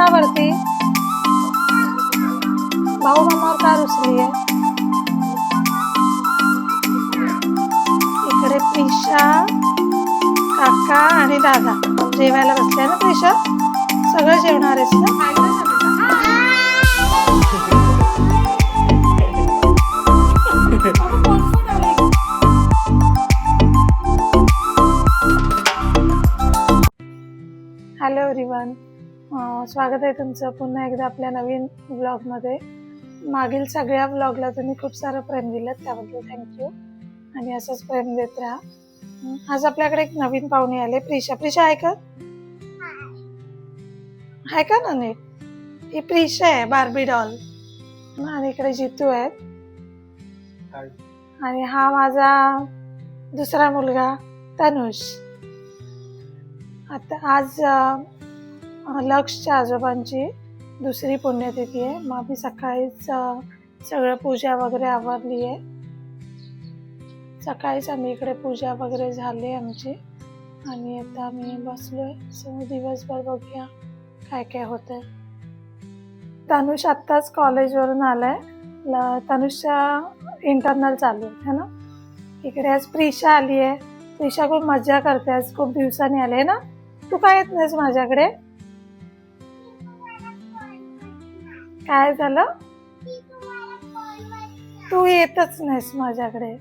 कुणावरती? भाऊ मामावर का रुसली आहे? इकडे प्रिशा, काका आणि दादा जेवायला बसले ना. प्रिशा सगळं जेवणार आहेस ना? हॅलो एव्हरीवन, स्वागत आहे तुमचं पुन्हा एकदा आपल्या नवीन व्लॉगमध्ये. मागील सगळ्या व्लॉगला तुम्ही खूप सारं प्रेम दिलं, त्याबद्दल थँक्यू. आणि असंच प्रेम देत राहा. आज आपल्याकडे एक नवीन पाहुणे आले. प्रिशा. प्रिशा आहे का? आहे का ना नीट? ही प्रिशा आहे, बार्बी डॉल. आणि इकडे जितू आहे. आणि हा माझा दुसरा मुलगा तनुष. आता आज लक्षच्या आजोबांची दुसरी पुण्यतिथी आहे. मग आम्ही सकाळीच सगळं पूजा वगैरे आवरली आहे. सकाळीच आम्ही इकडे पूजा वगैरे झाली आमची. आणि आता आम्ही बसलोय. सो दिवसभर बघूया काय काय होतंय. तनुष आत्ताच कॉलेजवरून आलाय. तनुषच्या इंटरनल चालू आहे ना. इकडे आज प्रिशा आली आहे. प्रिशा खूप मजा करते. आज खूप दिवसांनी आले ना. तू काय येत नाहीस माझ्याकडे? काय झालं? तू येतच नाहीस माझ्याकडे.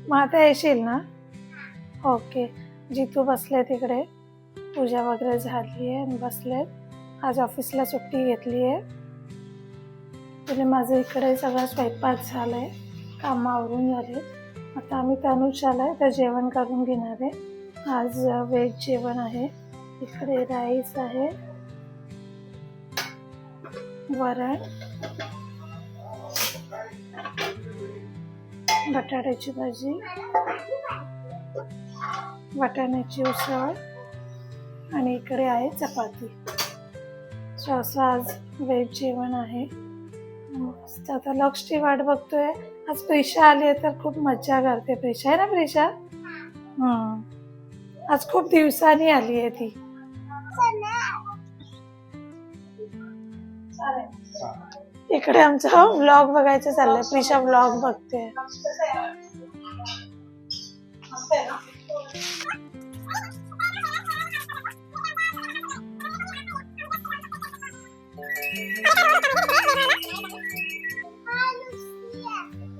मग आता येशील ना? ओके. जितू बसले तिकडे. पूजा वगैरे झाली आहे आणि बसलेत. आज ऑफिसला सुट्टी घेतली आहे. म्हणजे माझं इकडे सगळा स्वयंपाक झालाय, कामावरून झाले. आता आम्ही तनुष आलाय तर जेवण करून घेणार आहे. आज व्हेज जेवण आहे. इकडे राईस आहे, वरण, बटाट्याची भाजी, वाटाण्याची उसळ आणि इकडे आहे चपाती. सो असं आज व्हेज जेवण आहे. मस्त. आता लक्षची वाट बघतोय. आज प्रिशा आली आहे तर खूप मज्जा करते. प्रिशा आहे ना प्रिशा? आज खूप दिवसांनी आली आहे ती. इकडे आमचा व्लॉग बघायचं चाललंय. प्रिशा व्लॉग बघते.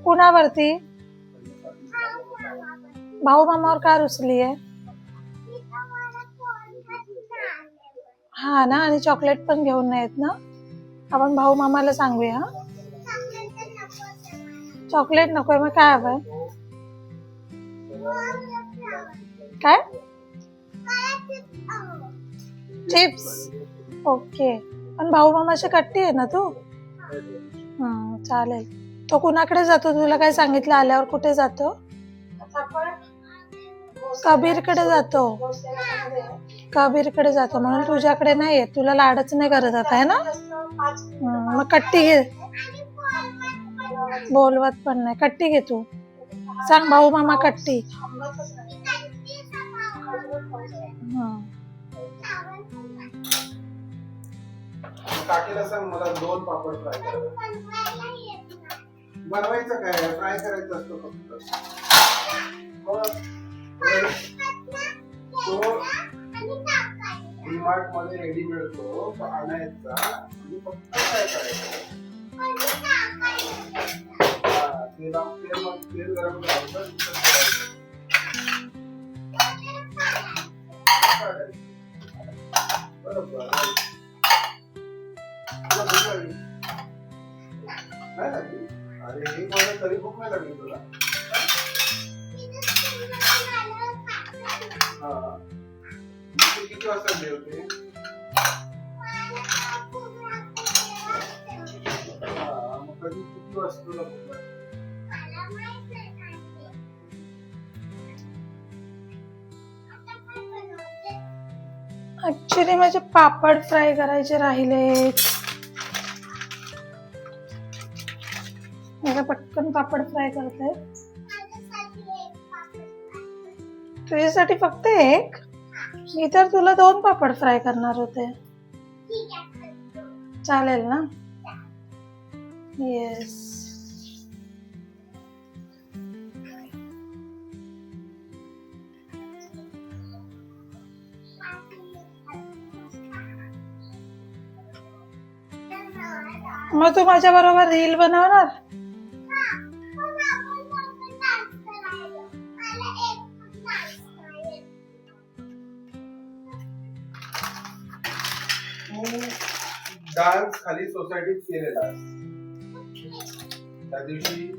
कुणावरती? भाऊ मामावर का रुसली आहे? हा ना. आणि चॉकलेट पण घेऊन नाही येत ना. आपण भाऊ मामाला सांगूया. चॉकलेट नकोय. मग काय हवंय? काय? चिप्स. ओके. पण भाऊ मामाची कट्टी आहे ना तू? चालेल. तो कुणाकडे जातो? तुला काय सांगितलं? आल्यावर कुठे जातो? कबीरकडे जातो. कबीरकडे जातो म्हणून तुझ्याकडे नाही येत. तुला लाडच नाही करत आता आहे ना. मग कट्टी घे. बोलवत पण नाही. कट्टी घे तू. सांग भाऊ मामा कट्टी. काकीला सांग मला 2 पापड फ्राय करा. बनवायचं काय? फ्राय करायचं असतो फक्त. तो डीमार्ट मध्ये रेडी मिळतो, तो आणायचा आणि फक्त फ्राय करायचा. तेल गरम करायचं. बरोबर. नाही लागली? अरे एक वाजता तरी भूक नाही लागली तुला? हा. किती वाजता जेवते? मग कधी किती वाजता तुला भूक लागते? ऍक्च्युली माझे पापड फ्राय करायचे राहिले. मला पटकन पापड फ्राय करते. तुझ्यासाठी फक्त एक? मी तर तुला 2 पापड फ्राय करणार होते. चालेल ना? येस. मग तू माझ्या बरोबर रील बनवणार? डान्स खाली सोसायटीत केलेला त्या दिवशी.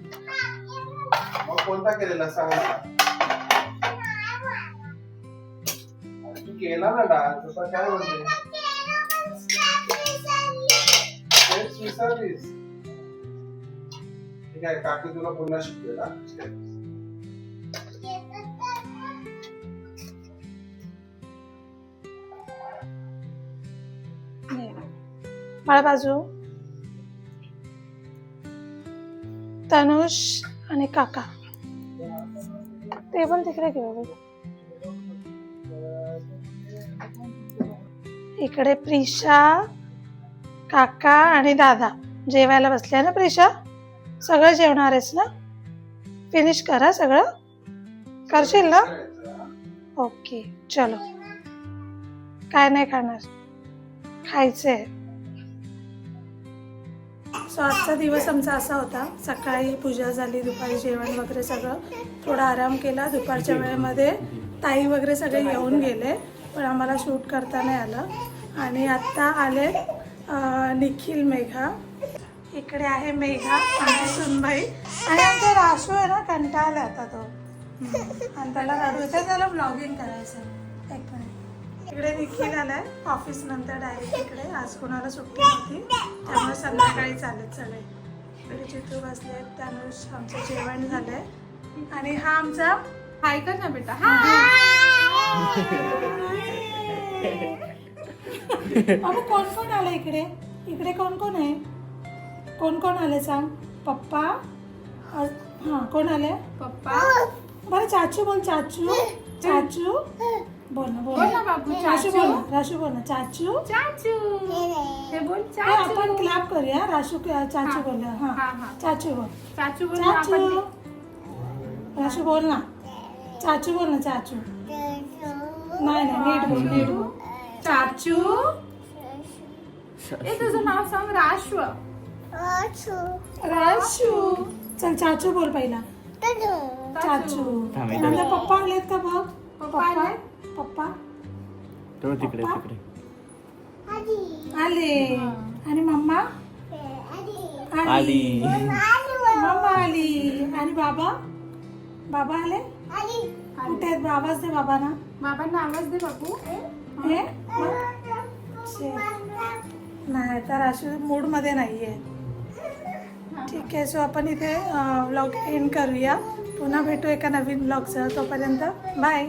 मग कोणता केलेला सांग ना. तू केला ना डान्स, आता काय म्हणते? तेच विसरलीस. ठीक आहे, काकी तुला पुन्हा शिकवेल हा. मला बाजू तनुष आणि काका ते पण तिकडे घेऊ. इकडे प्रिशा, काका आणि दादा जेवायला बसले ना. प्रिशा, सगळं जेवणार आहेस ना? फिनिश करा, सगळं करशील ना? ओके, चलो. काय नाही खाणार, खायचंय. सो आजचा दिवस आमचा असा होता. सकाळी पूजा झाली, दुपारी जेवण वगैरे सगळं, थोडा आराम केला. दुपारच्या वेळेमध्ये ताई वगैरे सगळे येऊन गेले, पण आम्हाला शूट करता नाही आलं. आणि आत्ता आले निखिल, मेघा. इकडे आहे मेघा आणि सुनबाई. आणि आमचा राशू आहे ना, कंटाळला आता तो, आणि त्याला रडू येतं, त्याला ब्लॉगिंग करायचं. एक मिनिट. इकडे निखिल आलाय ऑफिस नंतर डायरेक्ट इकडे. आज कोणाला सुट्टी नव्हती, त्यामुळे संध्याकाळी चालत सगळे. इकडे चितू बसले. त्यानुष आमचं जेवण झालंय. आणि हा आमचा हाय कर ना बेटा. अगं कोण कोण आलं इकडे? इकडे कोण कोण आहे? कोण कोण आले सांग? पप्पा. हा, कोण आले? पप्पा. बरं चाचू बोल. चाचू, चाचू बोल ना, बोल ना बाबू. राशू बोल ना, राशू बोल ना. चाचू, चाचू. हे बोल हे चाचू. आपण क्लॅप करूया. राशू चाचू बोल. हा, चाचू बोल. चाचू बोल. चाचू. राशू बोल ना. चाचू बोल ना. चाचू नाही नाही, नीट बोल, नीट बोल. चाचू. ए तुझं नाव सांग. राश्व. राशू. चल चाचू बोल पहिला. चाचू. नंतर पप्पा आलेत का बघ. पप्पा आले? पप्पा तिकडे पप्पा? तिकडे आले. आणि मम्मा आली. मम्मा आली. आणि बाबा, बाबा आले. कुठे आहेत? आवाज दे बाबांना. बाबांना आवाज दे बाबू. हे नाही तर अशी मूड मध्ये नाहीये. ठीक आहे, सो आपण इथे व्लॉग एंड करूया. पुन्हा भेटू एका नवीन व्लॉगसह. तोपर्यंत बाय.